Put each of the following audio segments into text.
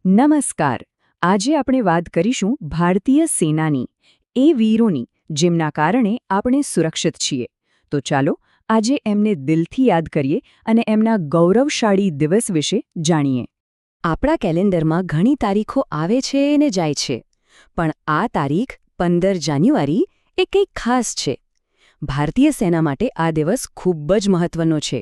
નમસ્કાર. આજે આપણે વાત કરીશું ભારતીય સેનાની, એ વીરોની જેમના કારણે આપણે સુરક્ષિત છીએ. તો ચાલો આજે એમને દિલથી યાદ કરીએ અને એમના ગૌરવશાળી દિવસ વિશે જાણીએ. આપણા કેલેન્ડરમાં ઘણી તારીખો આવે છે અને જાય છે, પણ આ તારીખ 15 જાન્યુઆરી એ કંઈક ખાસ છે. ભારતીય સેના માટે આ દિવસ ખૂબ જ મહત્વનો છે.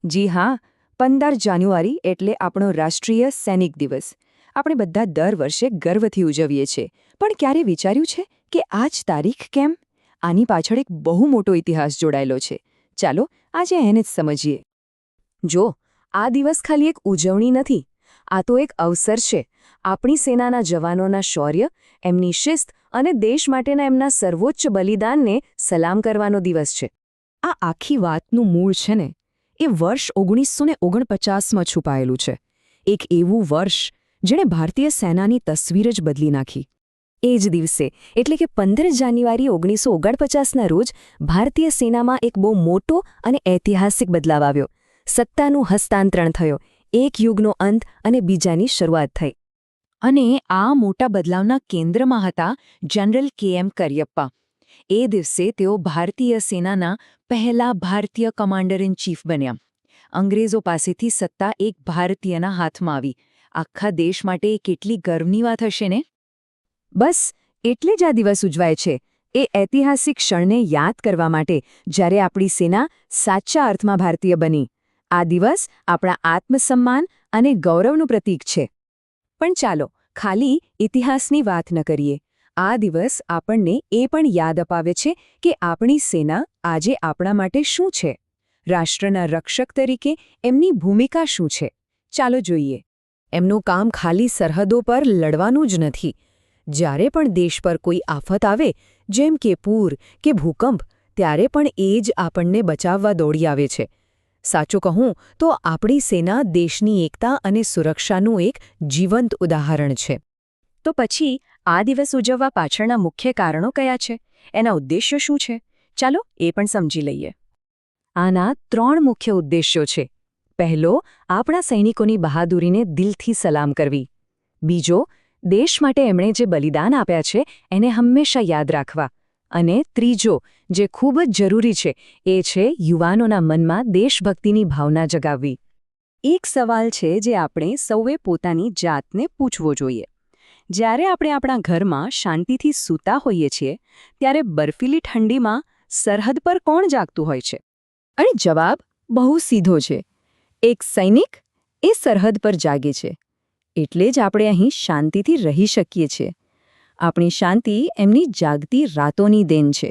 જી હા, 15 જાન્યુઆરી એટલે આપણો રાષ્ટ્રીય સૈનિક દિવસ. આપણે બધા દર વર્ષે ગર્વથી ઉજવીએ છીએ, પણ ક્યારે વિચાર્યું છે કે આ જ તારીખ કેમ? આની પાછળ એક બહુ મોટો ઇતિહાસ જોડાયેલો છે. ચાલો આજે એને જ સમજીએ. જો, આ દિવસ ખાલી એક ઉજવણી નથી, આ તો એક અવસર છે આપણી સેનાના જવાનોના શૌર્ય, એમની શિસ્ત અને દેશ માટેના એમના સર્વોચ્ચ બલિદાનને સલામ કરવાનો દિવસ છે. આ આખી વાતનું મૂળ છે ને, એ વર્ષ 1949માં છુપાયેલું છે. એક એવું વર્ષ જેણે ભારતીય સેનાની તસવીર જ બદલી નાખી. એ જ દિવસે એટલે કે 15 જાન્યુઆરી 1949ના રોજ ભારતીય સેનામાં એક બહુ મોટો અને ઐતિહાસિક બદલાવ આવ્યો. સત્તાનું હસ્તાંતરણ થયો, એક યુગનો અંત અને બીજાની શરૂઆત થઈ. અને આ મોટા બદલાવના કેન્દ્રમાં હતા જનરલ કે.એમ. કરિયપ્પા. એ દિવસે તેઓ ભારતીય સેનાના પહેલા ભારતીય કમાન્ડર ઇન ચીફ બન્યા. અંગ્રેજો પાસેથી સત્તા એક ભારતીયના હાથમાં આવી. આખા દેશ માટે કેટલી ગર્વની વાત હશે ને? બસ એટલે જ આ દિવસ ઉજવાય છે, એ ઐતિહાસિક ક્ષણને યાદ કરવા માટે જ્યારે આપણી સેના સાચા અર્થમાં ભારતીય બની. આ દિવસ આપણા આત્મસન્માન અને ગૌરવનું પ્રતીક છે. પણ ચાલો ખાલી ઇતિહાસની વાત ન કરીએ. આ દિવસ આપણને એ પણ યાદ અપાવે છે કે આપણી સેના આજે આપણા માટે શું છે. રાષ્ટ્રના રક્ષક તરીકે એમની ભૂમિકા શું છે, ચાલો જોઈએ. એમનું કામ ખાલી સરહદો પર લડવાનું જ નથી. જ્યારે પણ દેશ પર કોઈ આફત આવે, જેમ કે પૂર કે ભૂકંપ, ત્યારે પણ એ જ આપણને બચાવવા દોડી આવે છે. સાચું કહું તો આપણી સેના દેશની એકતા અને સુરક્ષાનું એક જીવંત ઉદાહરણ છે. તો પછી આ દિવસ ઉજવવા પાછળના મુખ્ય કારણો કયા છે? એના ઉદ્દેશ્યો શું છે? ચાલો એ પણ સમજી લઈએ. આના 3 મુખ્ય ઉદ્દેશ્યો છે. પહેલો, આપણા સૈનિકોની બહાદુરીને દિલથી સલામ કરવી. બીજો, દેશ માટે એમણે જે બલિદાન આપ્યા છે એને હંમેશા યાદ રાખવા. અને ત્રીજો, જે ખૂબ જ જરૂરી છે, એ છે યુવાનોના મનમાં દેશભક્તિની ભાવના જગાવવી. એક સવાલ છે જે આપણે સૌએ પોતાની જાતને પૂછવો જોઈએ. જ્યારે આપણે આપણા ઘરમાં શાંતિથી સૂતા હોઈએ છીએ, ત્યારે બર્ફીલી ઠંડીમાં સરહદ પર કોણ જાગતું હોય છે? અને જવાબ બહુ સીધો છે. એક સૈનિક એ સરહદ પર જાગે છે. એટલે જ આપણે અહીં શાંતિથી રહી શકીએ છીએ. આપણી શાંતિ એમની જાગતી રાતોની દેન છે.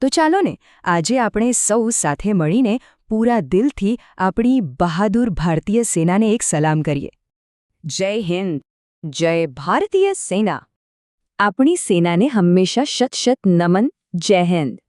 તો ચાલો ને આજે આપણે સૌ સાથે મળીને પૂરા દિલથી આપણી બહાદુર ભારતીય સેનાને એક સલામ કરીએ. જય હિન્દ, જય ભારતીય સેના. આપણી સેનાને હંમેશા શત શત નમન. જય હિન્દ.